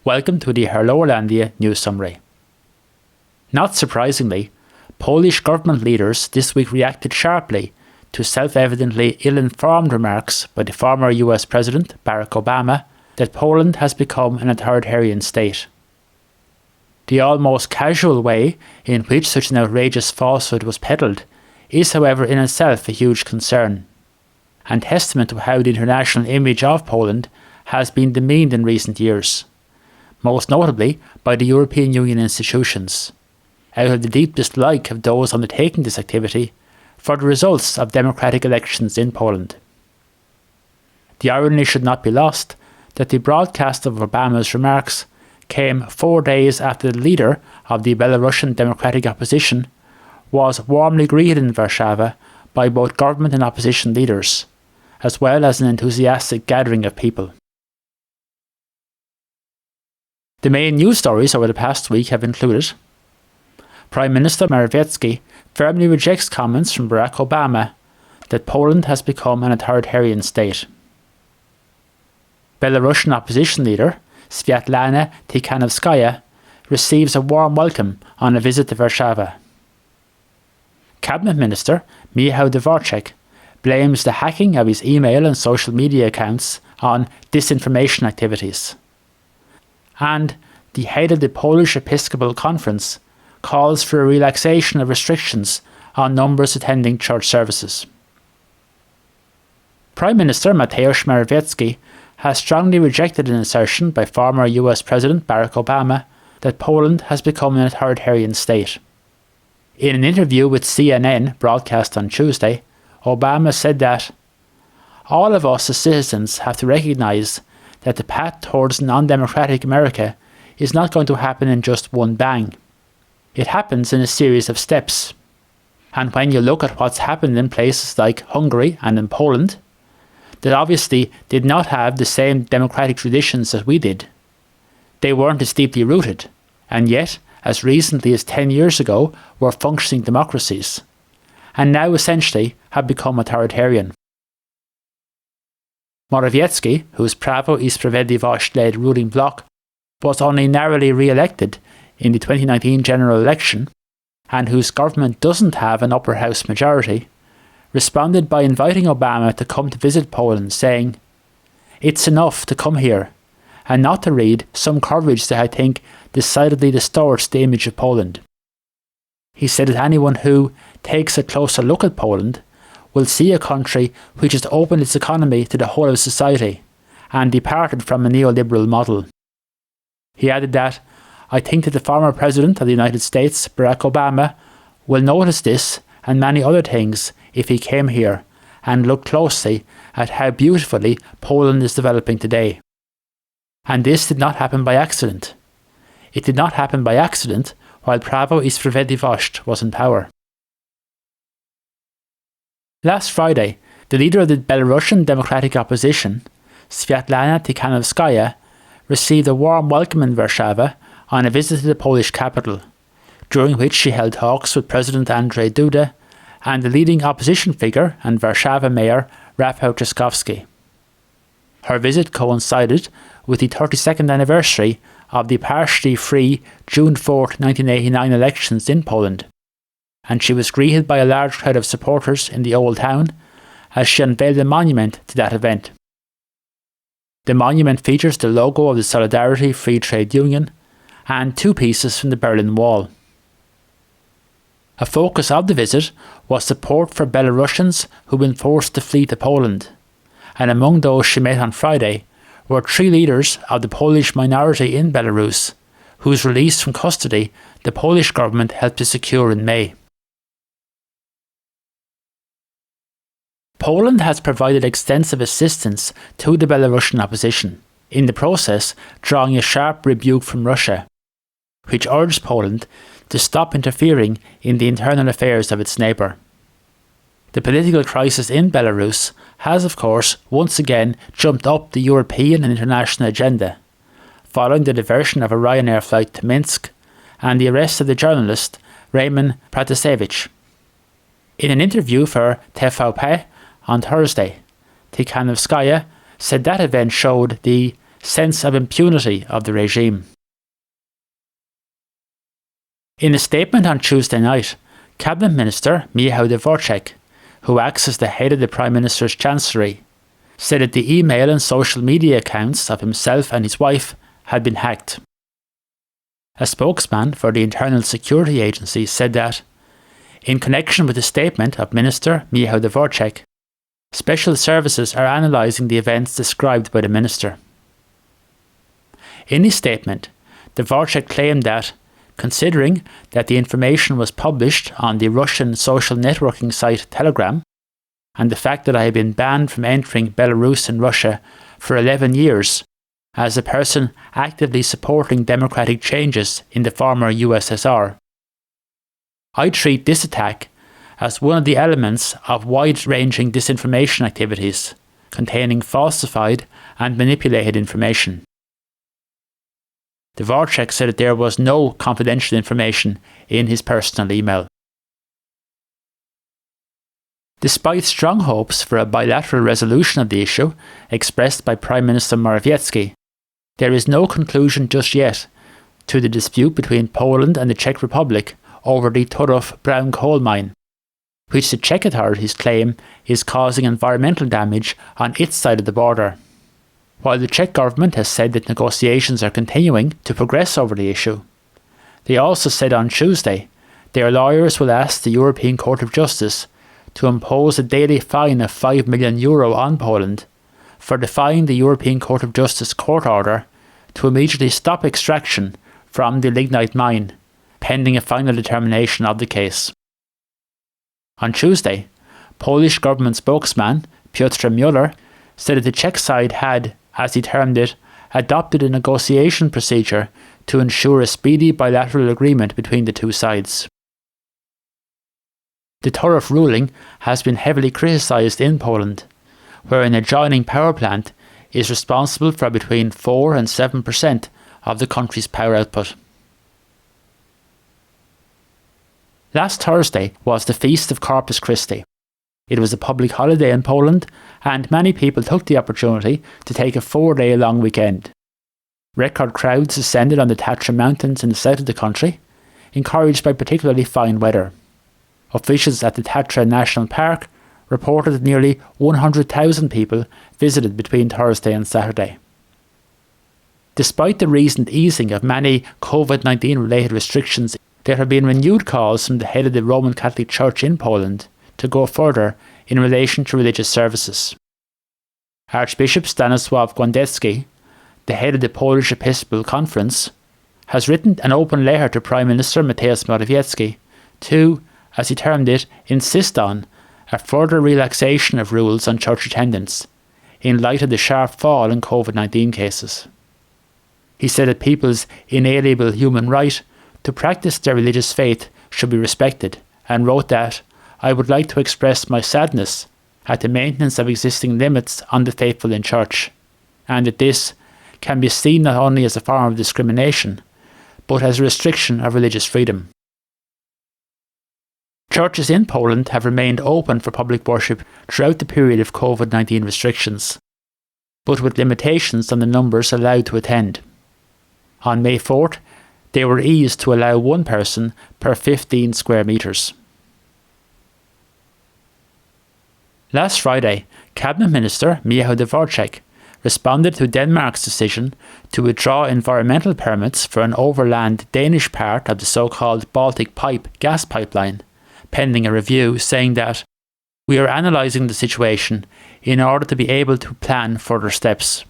Welcome to the Irlandia news summary. Not surprisingly, Polish government leaders this week reacted sharply to self-evidently ill-informed remarks by the former US President Barack Obama that Poland has become an authoritarian state. The almost casual way in which such an outrageous falsehood was peddled is, however, in itself a huge concern, and testament to how the international image of Poland has been demeaned in recent years, most notably by the European Union institutions, out of the deep dislike of those undertaking this activity for the results of democratic elections in Poland. The irony should not be lost that the broadcast of Obama's remarks came 4 days after the leader of the Belarusian democratic opposition was warmly greeted in Warszawa by both government and opposition leaders, as well as an enthusiastic gathering of people. The main news stories over the past week have included: Prime Minister Morawiecki firmly rejects comments from Barack Obama that Poland has become an authoritarian state. Belarusian opposition leader Sviatlana Tsikhanouskaya receives a warm welcome on a visit to Warszawa. Cabinet Minister Michał Dworczyk blames the hacking of his email and social media accounts on disinformation activities. And the head of the Polish Episcopal Conference calls for a relaxation of restrictions on numbers attending church services. Prime Minister Mateusz Morawiecki has strongly rejected an assertion by former US President Barack Obama that Poland has become an authoritarian state. In an interview with CNN broadcast on Tuesday, Obama said that all of us as citizens have to recognise that the path towards non-democratic America is not going to happen in just one bang. It happens in a series of steps. And when you look at what's happened in places like Hungary and in Poland, that obviously did not have the same democratic traditions as we did. They weren't as deeply rooted, and yet, as recently as 10 years ago, were functioning democracies, and now essentially have become authoritarian. Morawiecki, whose Prawo i Sprawiedliwość-led ruling bloc was only narrowly re-elected in the 2019 general election, and whose government doesn't have an upper house majority, responded by inviting Obama to come to visit Poland, saying, "It's enough to come here, and not to read some coverage that I think decidedly distorts the image of Poland." He said that anyone who takes a closer look at Poland will see a country which has opened its economy to the whole of society and departed from a neoliberal model. He added that, "I think that the former President of the United States, Barack Obama, will notice this and many other things if he came here and looked closely at how beautifully Poland is developing today." And this did not happen by accident. It did not happen by accident while Prawo i Sprawiedliwość was in power. Last Friday, the leader of the Belarusian democratic opposition, Sviatlana Tsikhanouskaya, received a warm welcome in Warszawa on a visit to the Polish capital, during which she held talks with President Andrzej Duda and the leading opposition figure and Warszawa mayor Rafał Trzaskowski. Her visit coincided with the 32nd anniversary of the partially free June 4, 1989 elections in Poland, and she was greeted by a large crowd of supporters in the Old Town as she unveiled a monument to that event. The monument features the logo of the Solidarity Free Trade Union and 2 pieces from the Berlin Wall. A focus of the visit was support for Belarusians who've been forced to flee to Poland, and among those she met on Friday were 3 leaders of the Polish minority in Belarus, whose release from custody the Polish government helped to secure in May. Poland has provided extensive assistance to the Belarusian opposition, in the process drawing a sharp rebuke from Russia, which urged Poland to stop interfering in the internal affairs of its neighbour. The political crisis in Belarus has, of course, once again jumped up the European and international agenda, following the diversion of a Ryanair flight to Minsk and the arrest of the journalist Roman Pratasevich. In an interview for TVP on Thursday, Tsikhanouskaya said that event showed the sense of impunity of the regime. In a statement on Tuesday night, Cabinet Minister Michał Dworczyk, who acts as the head of the Prime Minister's Chancellery, said that the email and social media accounts of himself and his wife had been hacked. A spokesman for the Internal Security Agency said that, in connection with the statement of Minister Michał Dworczyk, special services are analysing the events described by the minister. In his statement, Dworczyk claimed that, considering that the information was published on the Russian social networking site Telegram, and the fact that I had been banned from entering Belarus and Russia for 11 years as a person actively supporting democratic changes in the former USSR, I treat this attack as one of the elements of wide-ranging disinformation activities containing falsified and manipulated information. Dworczyk said that there was no confidential information in his personal email. Despite strong hopes for a bilateral resolution of the issue expressed by Prime Minister Morawiecki, there is no conclusion just yet to the dispute between Poland and the Czech Republic over the Turów brown coal mine, which the Czech authorities claim is causing environmental damage on its side of the border. While the Czech government has said that negotiations are continuing to progress over the issue, they also said on Tuesday their lawyers will ask the European Court of Justice to impose a daily fine of €5 million on Poland for defying the European Court of Justice court order to immediately stop extraction from the lignite mine, pending a final determination of the case. On Tuesday, Polish government spokesman Piotr Müller said that the Czech side had, as he termed it, adopted a negotiation procedure to ensure a speedy bilateral agreement between the two sides. The Turów ruling has been heavily criticised in Poland, where an adjoining power plant is responsible for between 4 and 7% of the country's power output. Last Thursday was the feast of Corpus Christi. It was a public holiday in Poland, and many people took the opportunity to take a 4-day long weekend. Record crowds ascended on the Tatra Mountains in the south of the country, encouraged by particularly fine weather. Officials at the Tatra National Park reported that nearly 100,000 people visited between Thursday and Saturday. Despite the recent easing of many COVID-19 related restrictions, there have been renewed calls from the head of the Roman Catholic Church in Poland to go further in relation to religious services. Archbishop Stanisław Głędecki, the head of the Polish Episcopal Conference, has written an open letter to Prime Minister Mateusz Morawiecki to, as he termed it, insist on a further relaxation of rules on church attendance in light of the sharp fall in COVID-19 cases. He said that people's inalienable human right to practice their religious faith should be respected, and wrote that, I would like to express my sadness at the maintenance of existing limits on the faithful in church, and that this can be seen not only as a form of discrimination, but as a restriction of religious freedom. Churches in Poland have remained open for public worship throughout the period of COVID-19 restrictions, but with limitations on the numbers allowed to attend. On May 4th, they were eased to allow one person per 15 square metres. Last Friday, Cabinet Minister Michał Dworczyk responded to Denmark's decision to withdraw environmental permits for an overland Danish part of the so-called Baltic Pipe gas pipeline, pending a review, saying that, we are analysing the situation in order to be able to plan further steps.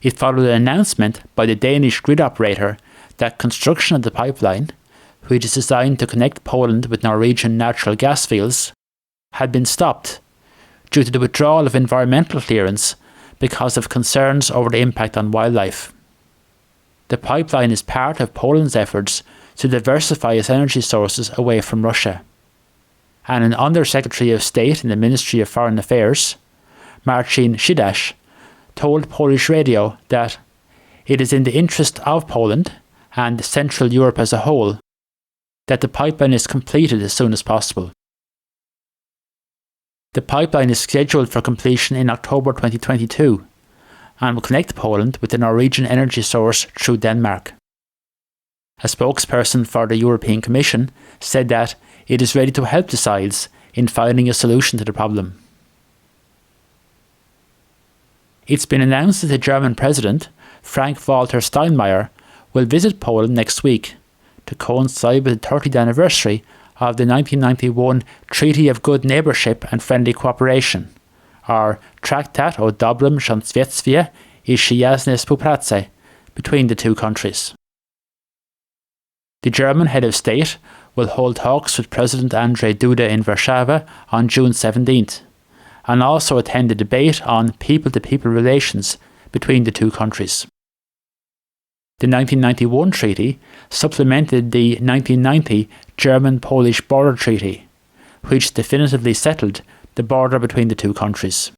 It followed an announcement by the Danish grid operator that construction of the pipeline, which is designed to connect Poland with Norwegian natural gas fields, had been stopped due to the withdrawal of environmental clearance because of concerns over the impact on wildlife. The pipeline is part of Poland's efforts to diversify its energy sources away from Russia. And an Under-Secretary of State in the Ministry of Foreign Affairs, Marcin Sidasz, told Polish radio that it is in the interest of Poland and Central Europe as a whole that the pipeline is completed as soon as possible. The pipeline is scheduled for completion in October 2022, and will connect Poland with the Norwegian energy source through Denmark. A spokesperson for the European Commission said that it is ready to help the sides in finding a solution to the problem. It's been announced that the German President, Frank-Walter Steinmeier, will visit Poland next week to coincide with the 30th anniversary of the 1991 Treaty of Good Neighbourship and Friendly Cooperation, or Traktat o Dobrym Sąsiedztwie i Przyjaznej Współpracy, between the two countries. The German head of state will hold talks with President Andrzej Duda in Warszawa on June 17th, and also attend a debate on people-to-people relations between the two countries. The 1991 treaty supplemented the 1990 German-Polish border treaty, which definitively settled the border between the two countries.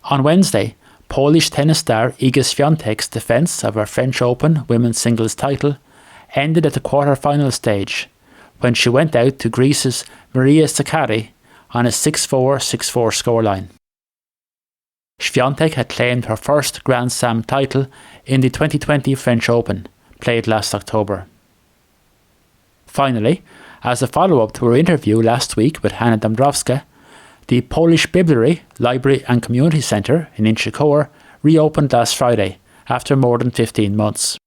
On Wednesday, Polish tennis star Iga Świątek's defence of her French Open women's singles title ended at the quarter-final stage when she went out to Greece's Maria Sakkari on a 6-4, 6-4 scoreline. Świątek had claimed her first Grand Slam title in the 2020 French Open, played last October. Finally, as a follow-up to her interview last week with Hanna Dąbrowska, the Polish Bibliory, Library and Community Centre in Inchicore reopened last Friday after more than 15 months.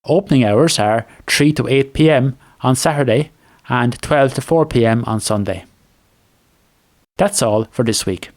Opening hours are 3 to 8 p.m. on Saturday and 12 to 4 p.m. on Sunday. That's all for this week.